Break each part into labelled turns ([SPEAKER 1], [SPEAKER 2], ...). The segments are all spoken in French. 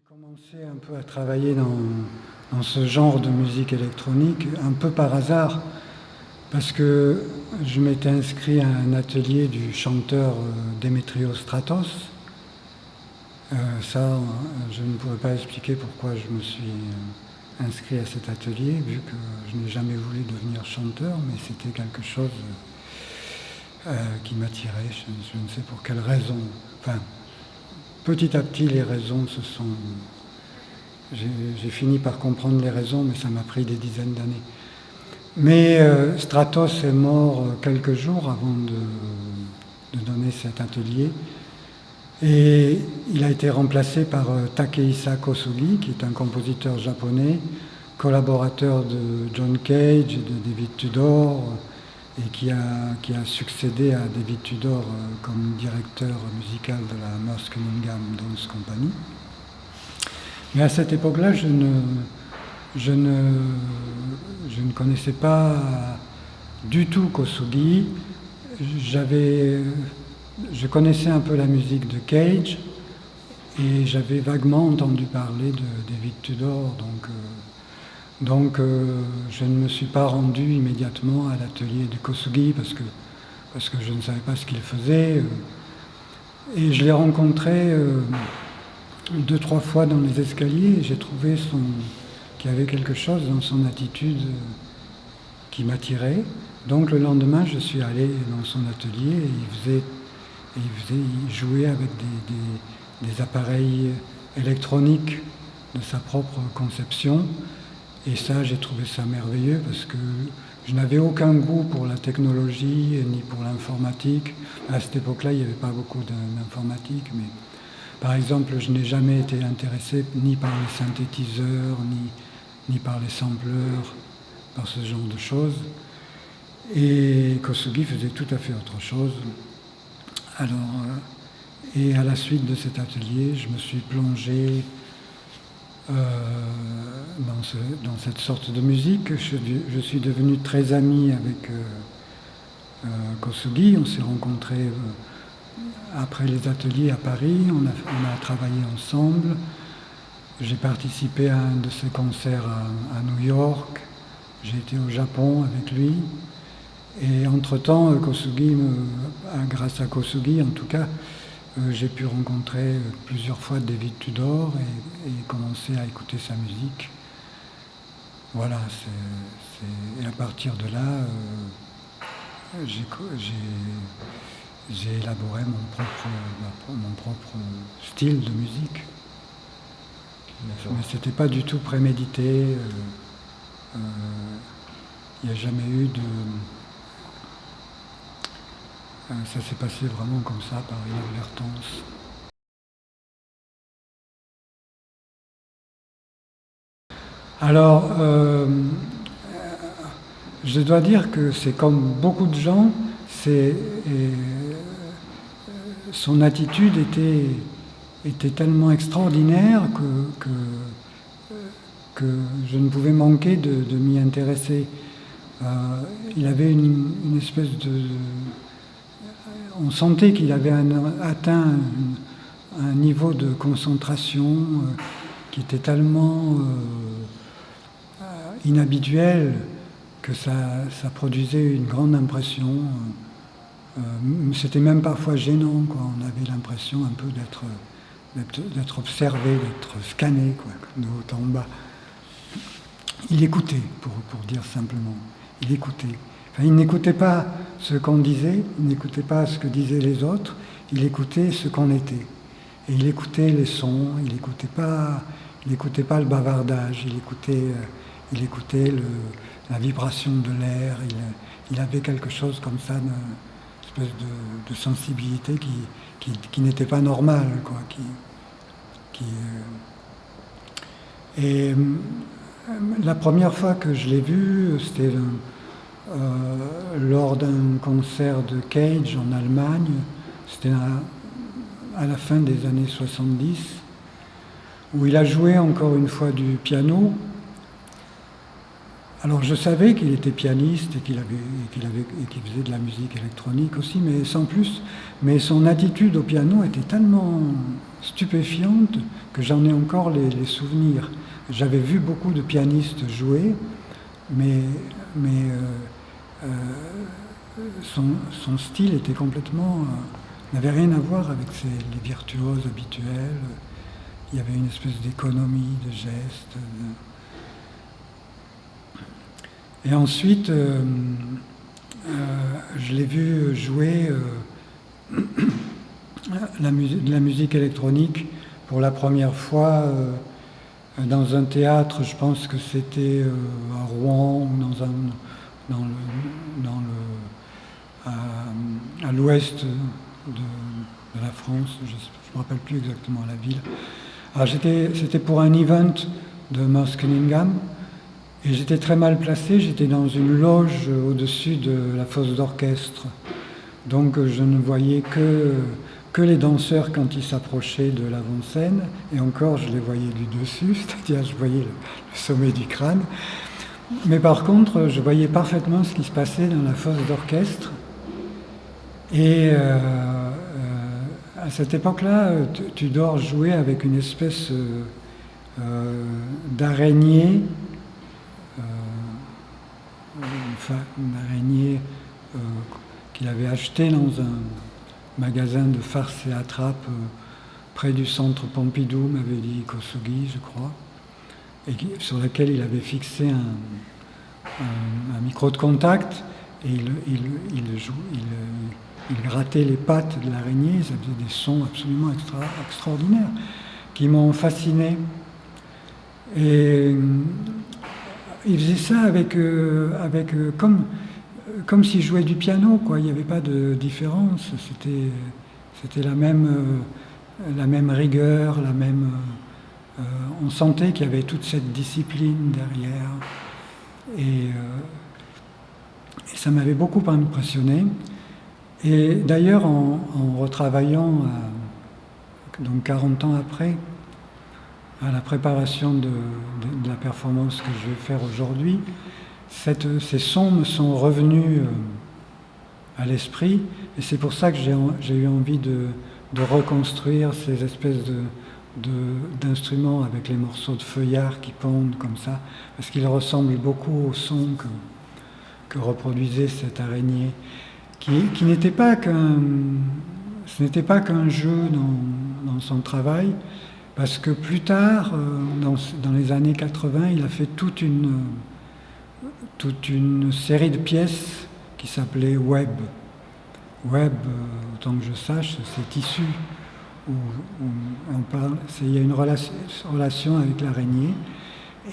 [SPEAKER 1] commencé un peu à travailler dans ce genre de musique électronique, un peu par hasard, parce que je m'étais inscrit à un atelier du chanteur Demetrios Stratos. Je ne pourrais pas expliquer pourquoi je me suis inscrit à cet atelier, vu que je n'ai jamais voulu devenir chanteur, mais c'était quelque chose qui m'attirait, je ne sais pour quelle raison. Enfin, petit à petit, les raisons se sont... J'ai fini par comprendre les raisons, mais ça m'a pris des dizaines d'années. Mais Stratos est mort quelques jours avant de donner cet atelier. Et il a été remplacé par Takehisa Kosugi, qui est un compositeur japonais, collaborateur de John Cage et de David Tudor, et qui a succédé à David Tudor comme directeur musical de la Merce Cunningham Dance Company. Mais à cette époque-là, je ne connaissais pas du tout Kosugi. Je connaissais un peu la musique de Cage et j'avais vaguement entendu parler de David Tudor, donc je ne me suis pas rendu immédiatement à l'atelier de Kosugi parce que je ne savais pas ce qu'il faisait. Et je l'ai rencontré 2-3 fois dans les escaliers et j'ai trouvé qu'il y avait quelque chose dans son attitude qui m'attirait. Donc le lendemain, je suis allé dans son atelier et il jouait avec des appareils électroniques de sa propre conception. Et ça, j'ai trouvé ça merveilleux parce que je n'avais aucun goût pour la technologie ni pour l'informatique. À cette époque-là, il n'y avait pas beaucoup d'informatique, mais par exemple, je n'ai jamais été intéressé ni par les synthétiseurs, ni par les sampleurs, par ce genre de choses. Et Kosugi faisait tout à fait autre chose. Alors, et à la suite de cet atelier, je me suis plongé dans cette sorte de musique. Je suis devenu très ami avec Kosugi. On s'est rencontrés après les ateliers à Paris. On a travaillé ensemble. J'ai participé à un de ses concerts à New York. J'ai été au Japon avec lui. Et entre-temps, grâce à Kosugi en tout cas, j'ai pu rencontrer plusieurs fois David Tudor et commencer à écouter sa musique. Voilà, et à partir de là, j'ai élaboré mon propre style de musique. Mais c'était pas du tout prémédité. Il n'y a jamais eu de... Ça s'est passé vraiment comme ça, par inadvertance. Alors, je dois dire que c'est comme beaucoup de gens, son attitude était tellement extraordinaire que je ne pouvais manquer de m'y intéresser. Il avait une espèce de... On sentait qu'il avait atteint un niveau de concentration qui était tellement inhabituel que ça produisait une grande impression. C'était même parfois gênant, quoi. On avait l'impression un peu d'être observé, d'être scanné, quoi, de haut en bas. Il écoutait, pour dire simplement. Il écoutait. Enfin, il n'écoutait pas ce qu'on disait, il n'écoutait pas ce que disaient les autres, il écoutait ce qu'on était. Et il écoutait les sons, il n'écoutait pas le bavardage, il écoutait la vibration de l'air, il avait quelque chose comme ça, une espèce de sensibilité qui n'était pas normale, quoi. Et la première fois que je l'ai vu, c'était lors d'un concert de Cage en Allemagne, c'était à la fin des années 70, où il a joué encore une fois du piano. Alors je savais qu'il était pianiste et qu'il faisait de la musique électronique aussi, mais sans plus. Mais son attitude au piano était tellement stupéfiante que j'en ai encore les souvenirs. J'avais vu beaucoup de pianistes jouer, mais son style était complètement n'avait rien à voir avec les virtuoses habituels. Il y avait une espèce d'économie de gestes. Et ensuite, je l'ai vu jouer de la musique électronique pour la première fois dans un théâtre. Je pense que c'était à Rouen ou à l'ouest de la France. Je ne me rappelle plus exactement la ville. Alors c'était pour un event de Merce Cunningham. Et j'étais très mal placé, j'étais dans une loge au-dessus de la fosse d'orchestre. Donc je ne voyais que les danseurs quand ils s'approchaient de l'avant-scène, et encore je les voyais du dessus, c'est-à-dire je voyais le sommet du crâne. Mais par contre, je voyais parfaitement ce qui se passait dans la fosse d'orchestre. Et à cette époque-là, Tudor jouait avec une espèce d'araignée, une araignée qu'il avait achetée dans un magasin de farce et attrape près du centre Pompidou, m'avait dit Kosugi, je crois, et sur lequel il avait fixé un micro de contact, et il grattait les pattes de l'araignée, ça faisait des sons absolument extraordinaires, qui m'ont fasciné. Et il faisait ça avec comme s'il jouait du piano, quoi. Il n'y avait pas de différence. C'était la même rigueur, on sentait qu'il y avait toute cette discipline derrière. Et ça m'avait beaucoup impressionné. Et d'ailleurs, en retravaillant, donc 40 ans après, à la préparation de la performance que je vais faire aujourd'hui, ces sons me sont revenus à l'esprit, et c'est pour ça que j'ai eu envie de reconstruire ces espèces d'instruments avec les morceaux de feuillard qui pendent comme ça, parce qu'ils ressemblent beaucoup au son que reproduisait cette araignée, qui n'était pas ce n'était pas qu'un jeu dans son travail, parce que plus tard, dans les années 80, il a fait toute une série de pièces qui s'appelait Web. Web, autant que je sache, c'est issu où on parle, il y a une relation avec l'araignée.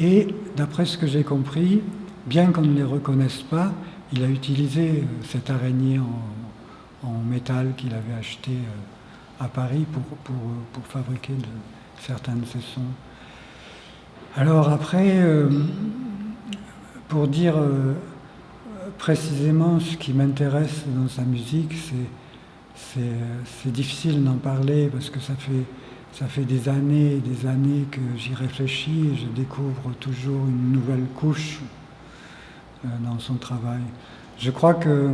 [SPEAKER 1] Et d'après ce que j'ai compris, bien qu'on ne les reconnaisse pas, il a utilisé cette araignée en métal qu'il avait acheté à Paris pour fabriquer certains de ses sons. Alors après, pour dire précisément ce qui m'intéresse dans sa musique, c'est difficile d'en parler parce que ça fait des années et des années que j'y réfléchis et je découvre toujours une nouvelle couche dans son travail. Je crois que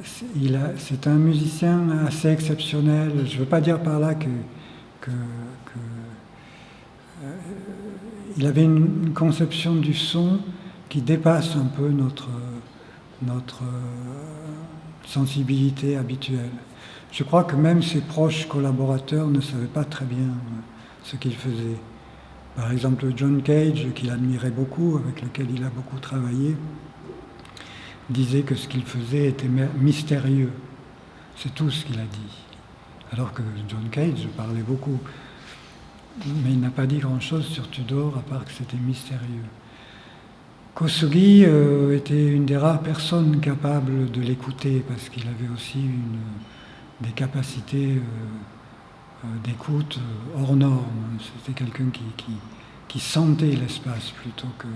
[SPEAKER 1] c'est un musicien assez exceptionnel. Je ne veux pas dire par là il avait une conception du son qui dépasse un peu notre sensibilité habituelle. Je crois que même ses proches collaborateurs ne savaient pas très bien ce qu'il faisait. Par exemple, John Cage, qu'il admirait beaucoup, avec lequel il a beaucoup travaillé, disait que ce qu'il faisait était mystérieux. C'est tout ce qu'il a dit. Alors que John Cage parlait beaucoup. Mais il n'a pas dit grand-chose sur Tudor, à part que c'était mystérieux. Kosugi était une des rares personnes capables de l'écouter, parce qu'il avait aussi des capacités d'écoute hors normes. C'était quelqu'un qui sentait l'espace plutôt que...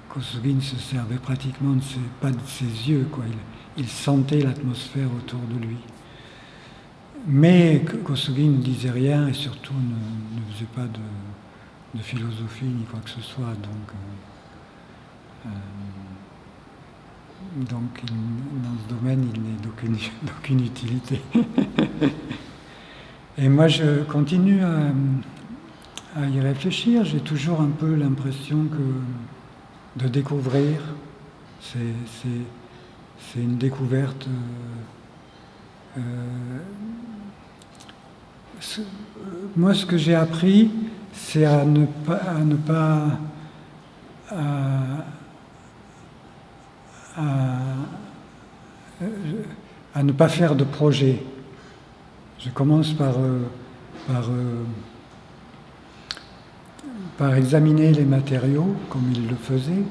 [SPEAKER 1] Kosugi ne se servait pratiquement pas de ses yeux, quoi. Il sentait l'atmosphère autour de lui. Mais Kosugi ne disait rien et surtout ne faisait pas de philosophie ni quoi que ce soit, donc dans ce domaine, il n'est d'aucune utilité. Et moi, je continue à y réfléchir. J'ai toujours un peu l'impression que de découvrir, c'est une découverte. Moi, ce que j'ai appris, c'est à ne pas faire de projet. Je commence par examiner les matériaux, comme il le faisait,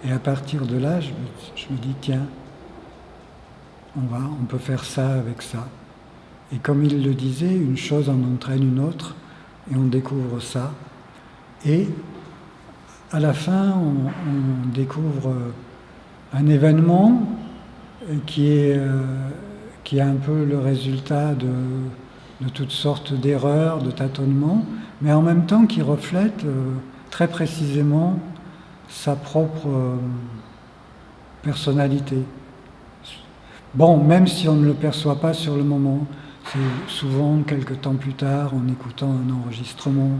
[SPEAKER 1] et à partir de là, je me dis, tiens, on peut faire ça avec ça. Et comme il le disait, une chose en entraîne une autre, et on découvre ça. Et à la fin, on découvre un événement qui est un peu le résultat de toutes sortes d'erreurs, de tâtonnements, mais en même temps qui reflète très précisément sa propre personnalité. Bon, même si on ne le perçoit pas sur le moment, c'est souvent quelque temps plus tard, en écoutant un enregistrement,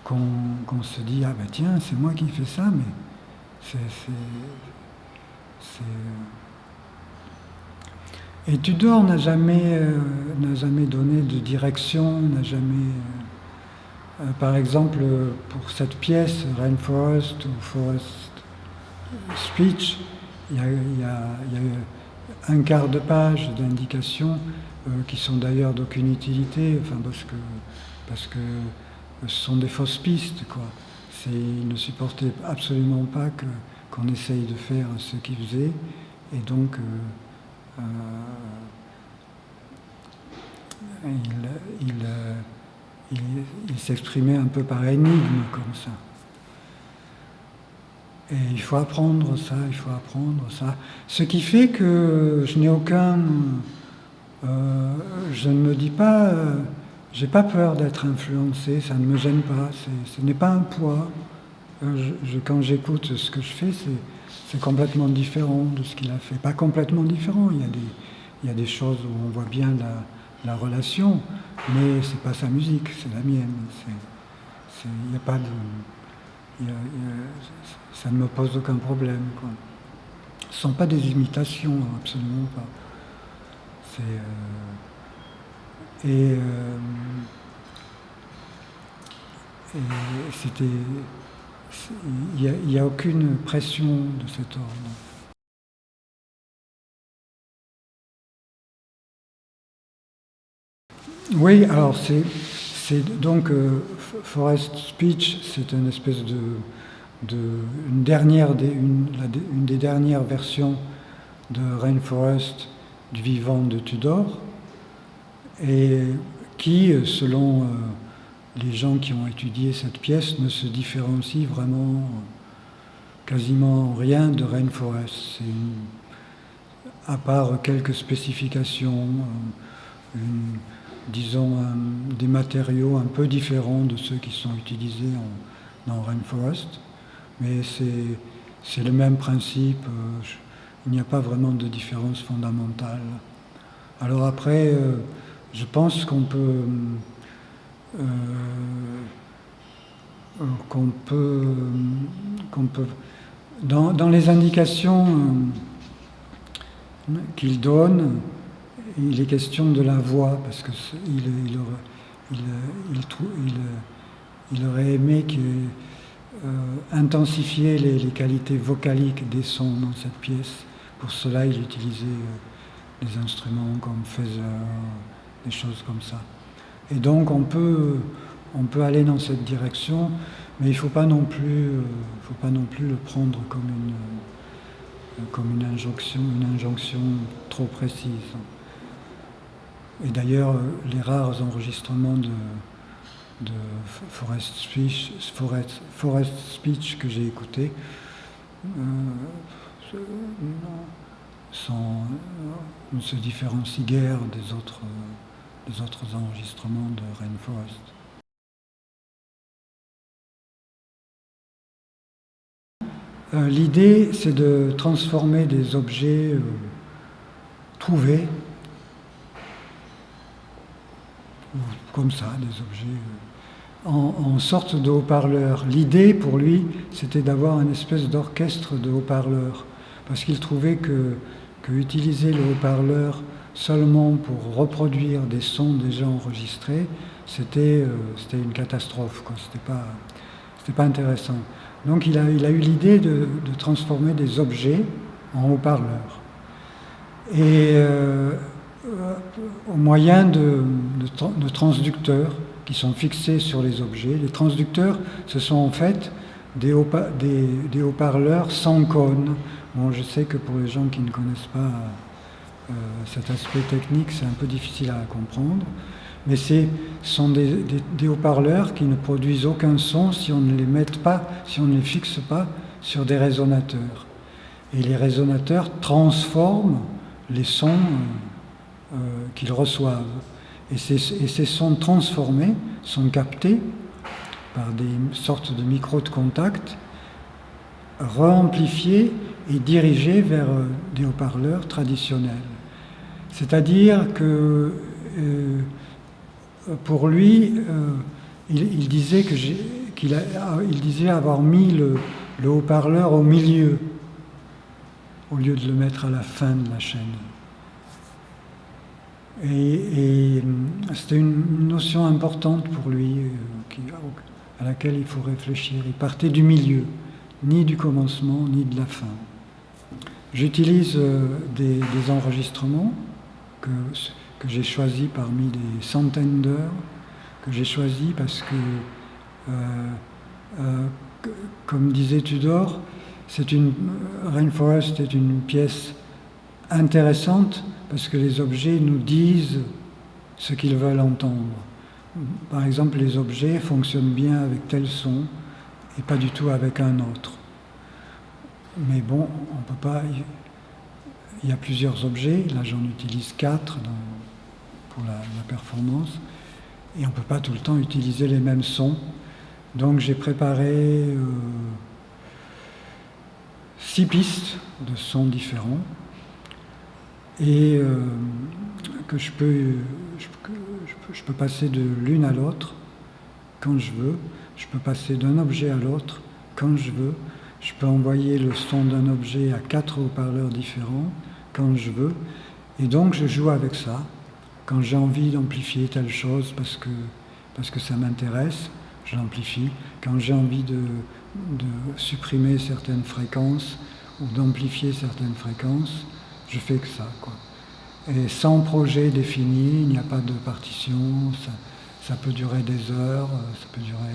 [SPEAKER 1] qu'on se dit « Ah ben tiens, c'est moi qui fais ça, mais c'est... » Et Tudor n'a jamais donné de direction, n'a jamais... par exemple, pour cette pièce, Rainforest ou Forest Speech, il y a un quart de page d'indications qui sont d'ailleurs d'aucune utilité, enfin parce que ce sont des fausses pistes, quoi. Il ne supportait absolument pas qu'on essaye de faire ce qu'il faisait, et donc il s'exprimait un peu par énigme comme ça. Et il faut apprendre ça, il faut apprendre ça. Ce qui fait que je n'ai je ne me dis pas, j'ai pas peur d'être influencé, ça ne me gêne pas, ce n'est pas un poids. Quand j'écoute ce que je fais, c'est complètement différent de ce qu'il a fait. Pas complètement différent, il y a des choses où on voit bien la relation, mais c'est pas sa musique, c'est la mienne. Il n'y a pas de... ça ne me pose aucun problème, quoi. Ce ne sont pas des imitations, absolument pas. Et c'était... Il n'y a aucune pression de cet ordre. Oui, alors c'est donc Forest Speech, c'est une espèce une des dernières versions de Rainforest, du vivant de Tudor, et qui, selon les gens qui ont étudié cette pièce, ne se différencie vraiment quasiment en rien de Rainforest. À part quelques spécifications, disons des matériaux un peu différents de ceux qui sont utilisés dans Rainforest, mais c'est le même principe, il n'y a pas vraiment de différence fondamentale. Alors après, je pense qu'on peut dans les indications qu'il donne, il est question de la voix, parce que il aurait aimé intensifier les qualités vocaliques des sons dans cette pièce. Pour cela, il utilisait des instruments comme Feather, des choses comme ça. Et donc on peut aller dans cette direction, mais il ne faut pas non plus le prendre comme une injonction trop précise. Et d'ailleurs, les rares enregistrements de Forest Speech que j'ai écoutés ne se différencient guère des autres enregistrements de Rainforest. L'idée, c'est de transformer des objets trouvés, ou comme ça, des objets, en sorte de haut-parleurs. L'idée, pour lui, c'était d'avoir une espèce d'orchestre de haut-parleurs, parce qu'il trouvait que utiliser le haut-parleur seulement pour reproduire des sons déjà enregistrés, c'était une catastrophe, quoi. C'était pas intéressant. Donc il a eu l'idée de transformer des objets en haut-parleurs. Et au moyen de transducteurs qui sont fixés sur les objets. Les transducteurs, ce sont en fait des haut-parleurs sans cône. Bon, je sais que pour les gens qui ne connaissent pas cet aspect technique, c'est un peu difficile à comprendre, mais ce sont des haut-parleurs qui ne produisent aucun son si on ne les met pas, si on ne les fixe pas sur des résonateurs. Et les résonateurs transforment les sons qu'ils reçoivent. Et ces sons transformés sont captés par des sortes de micros de contact, reamplifiés et dirigés vers des haut-parleurs traditionnels. C'est-à-dire que pour lui, il disait qu'il disait avoir mis le haut-parleur au milieu, au lieu de le mettre à la fin de la chaîne. Et c'était une notion importante pour lui, à laquelle il faut réfléchir. Il partait du milieu, ni du commencement, ni de la fin. J'utilise des enregistrements que j'ai choisis parmi des centaines d'heures, que j'ai choisis parce que, comme disait Tudor, Rainforest est une pièce intéressante parce que les objets nous disent ce qu'ils veulent entendre. Par exemple, les objets fonctionnent bien avec tel son et pas du tout avec un autre. Mais bon, on peut pas. Il y a plusieurs objets, là j'en utilise 4 pour la performance, et on ne peut pas tout le temps utiliser les mêmes sons. Donc j'ai préparé 6 pistes de sons différents, et que je peux passer de l'une à l'autre quand je veux. Je peux passer d'un objet à l'autre quand je veux. Je peux envoyer le son d'un objet à 4 haut-parleurs différents quand je veux. Et donc je joue avec ça. Quand j'ai envie d'amplifier telle chose parce que ça m'intéresse, je l'amplifie. Quand j'ai envie de supprimer certaines fréquences ou d'amplifier certaines fréquences, je fais que ça, quoi. Et sans projet défini, il n'y a pas de partition, ça peut durer des heures, ça peut durer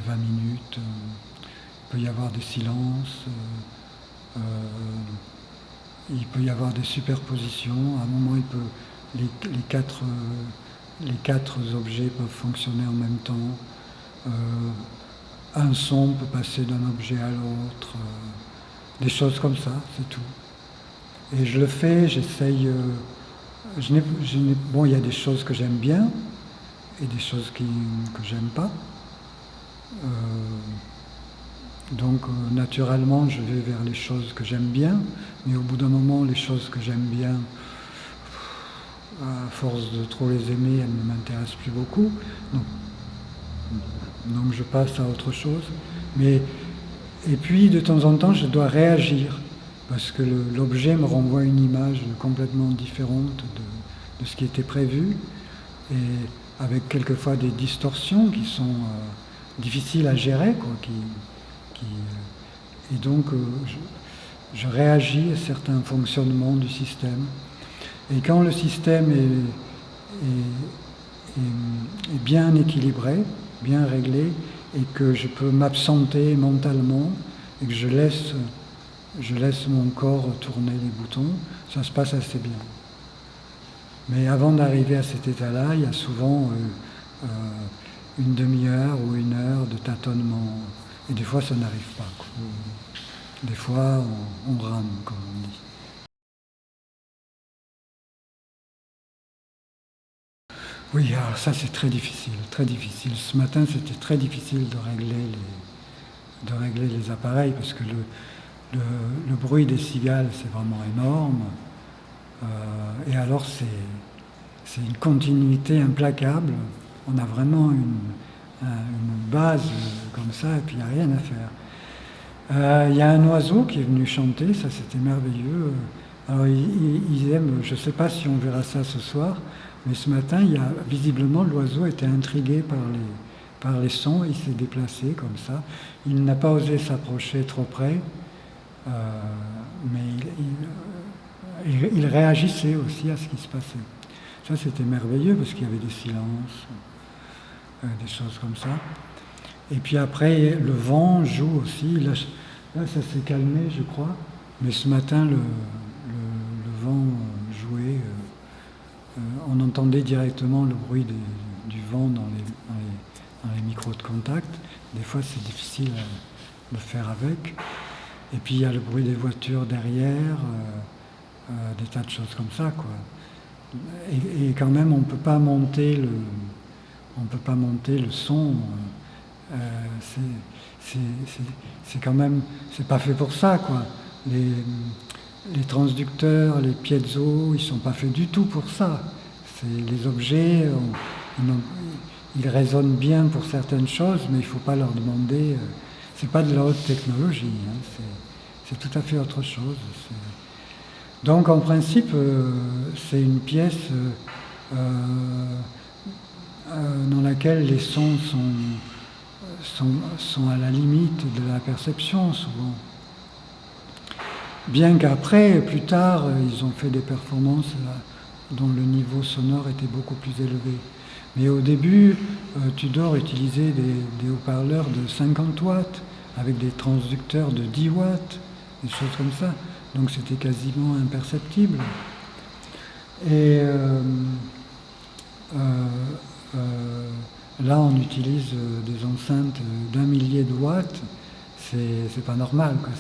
[SPEAKER 1] 20 minutes, il peut y avoir des silences, il peut y avoir des superpositions. À un moment, les quatre objets peuvent fonctionner en même temps. Un son peut passer d'un objet à l'autre, des choses comme ça, c'est tout. Et je le fais, j'essaye. Bon, il y a des choses que j'aime bien et des choses que j'aime pas. Donc naturellement, je vais vers les choses que j'aime bien, mais au bout d'un moment, les choses que j'aime bien, à force de trop les aimer, elles ne m'intéressent plus beaucoup. Donc je passe à autre chose. Et puis de temps en temps, je dois réagir, parce que l'objet me renvoie une image complètement différente de ce qui était prévu, et avec quelquefois des distorsions qui sont difficiles à gérer, quoi, et donc je réagis à certains fonctionnements du système. Et quand le système est bien équilibré, bien réglé, et que je peux m'absenter mentalement, et que je laisse mon corps tourner les boutons, ça se passe assez bien. Mais avant d'arriver à cet état-là, il y a souvent une demi-heure ou une heure de tâtonnement. Et des fois, ça n'arrive pas, quoi. Des fois, on rame, comme on dit. Oui, alors ça, c'est très difficile, très difficile. Ce matin, c'était très difficile de régler de régler les appareils, parce que le bruit des cigales, c'est vraiment énorme. Et alors, c'est une continuité implacable. On a vraiment une base comme ça, et puis il n'y a rien à faire. Il y a un oiseau qui est venu chanter, ça c'était merveilleux. Alors, ils aiment, je ne sais pas si on verra ça ce soir, mais ce matin, visiblement, l'oiseau était intrigué par les sons, il s'est déplacé comme ça. Il n'a pas osé s'approcher trop près, mais il réagissait aussi à ce qui se passait. Ça, c'était merveilleux parce qu'il y avait des silences, des choses comme ça. Et puis après, le vent joue aussi. Là ça s'est calmé, je crois. Mais ce matin, le vent jouait. On entendait directement le bruit du vent dans les micros de contact. Des fois, c'est difficile à le faire avec. Et puis, il y a le bruit des voitures derrière, des tas de choses comme ça, quoi. Et quand même, on ne peut pas monter le son. C'est quand même, c'est pas fait pour ça, quoi. Les transducteurs, les piezo, ils sont pas faits du tout pour ça. Les objets, ils résonnent bien pour certaines choses, mais il faut pas leur demander. C'est pas de la haute technologie, hein, c'est tout à fait autre chose. Donc en principe, c'est une pièce dans laquelle les sons sont à la limite de la perception souvent. Bien qu'après, plus tard, ils ont fait des performances dont le niveau sonore était beaucoup plus élevé. Mais au début, Tudor utilisait des haut-parleurs de 50 watts avec des transducteurs de 10 watts, des choses comme ça. Donc c'était quasiment imperceptible. Et là, on utilise des enceintes d'1 millier de watts. C'est pas normal, quoi.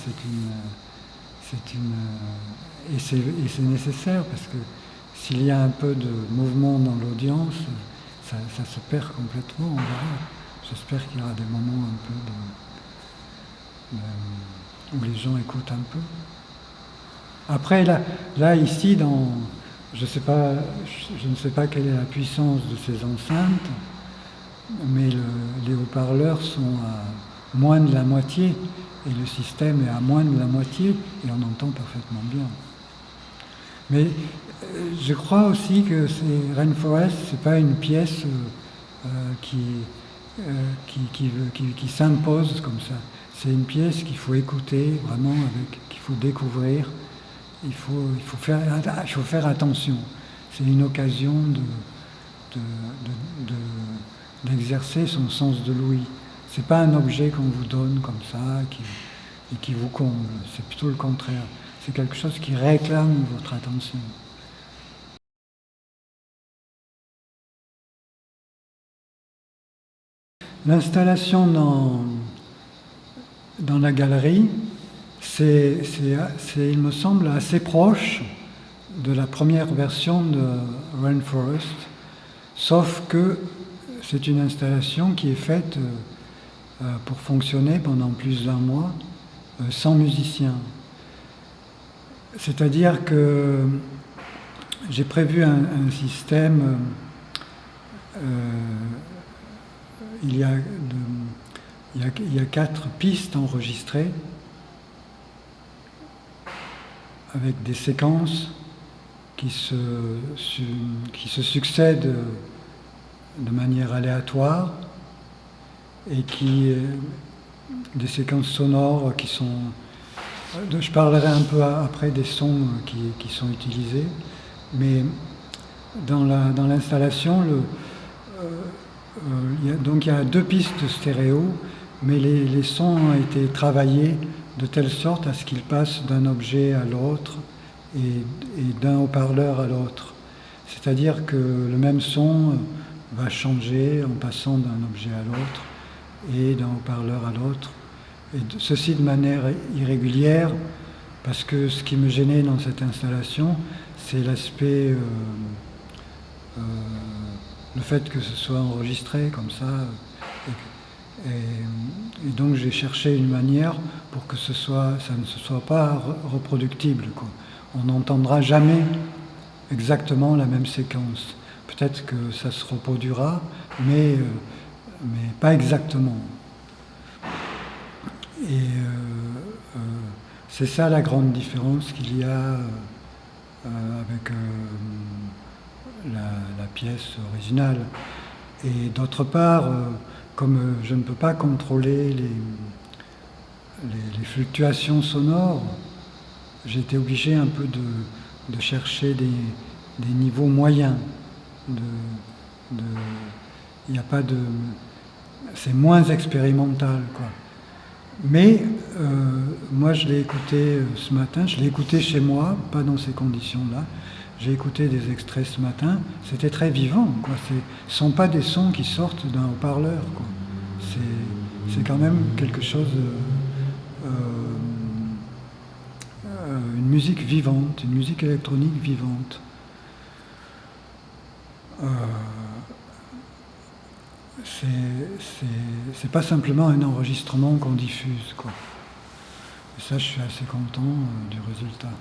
[SPEAKER 1] Et c'est nécessaire parce que s'il y a un peu de mouvement dans l'audience, ça se perd complètement, on verra. J'espère qu'il y aura des moments un peu où les gens écoutent un peu. Après, là ici, je ne sais pas quelle est la puissance de ces enceintes, mais les haut-parleurs sont à moins de la moitié, et le système est à moins de la moitié, et on entend parfaitement bien. Mais je crois aussi que Rainforest, c'est pas une pièce qui s'impose comme ça. C'est une pièce qu'il faut écouter vraiment, qu'il faut découvrir. Il faut faire attention. C'est une occasion d'exercer son sens de l'ouïe. C'est pas un objet qu'on vous donne comme ça et qui vous comble. C'est plutôt le contraire. C'est quelque chose qui réclame votre attention. L'installation dans la galerie, il me semble, assez proche de la première version de Rainforest, sauf que c'est une installation qui est faite pour fonctionner pendant plus d'1 mois sans musicien. C'est-à-dire que j'ai prévu un système, il y a 4 pistes enregistrées avec des séquences qui se succèdent de manière aléatoire et des séquences sonores qui sont... Je parlerai un peu après des sons qui sont utilisés, mais dans l'installation, il y a 2 pistes stéréo, mais les sons ont été travaillés de telle sorte à ce qu'ils passent d'un objet à l'autre et d'un haut-parleur à l'autre. C'est-à-dire que le même son va changer en passant d'un objet à l'autre et d'un haut-parleur à l'autre. Et ceci de manière irrégulière, parce que ce qui me gênait dans cette installation, c'est l'aspect, le fait que ce soit enregistré comme ça, Et donc j'ai cherché une manière pour que ça ne soit pas reproductible, quoi. On n'entendra jamais exactement la même séquence. Peut-être que ça se reproduira, mais pas exactement. Et c'est ça la grande différence qu'il y a avec la pièce originale. Et d'autre part, comme je ne peux pas contrôler les fluctuations sonores, j'ai été obligé un peu de chercher des niveaux moyens. Il n'y a pas de... C'est moins expérimental, quoi. Mais moi, je l'ai écouté ce matin, je l'ai écouté chez moi, pas dans ces conditions-là. J'ai écouté des extraits ce matin, c'était très vivant, quoi. Ce ne sont pas des sons qui sortent d'un haut-parleur, quoi. C'est quand même quelque chose, une musique vivante, une musique électronique vivante. C'est pas simplement un enregistrement qu'on diffuse, quoi. Et ça, je suis assez content du résultat.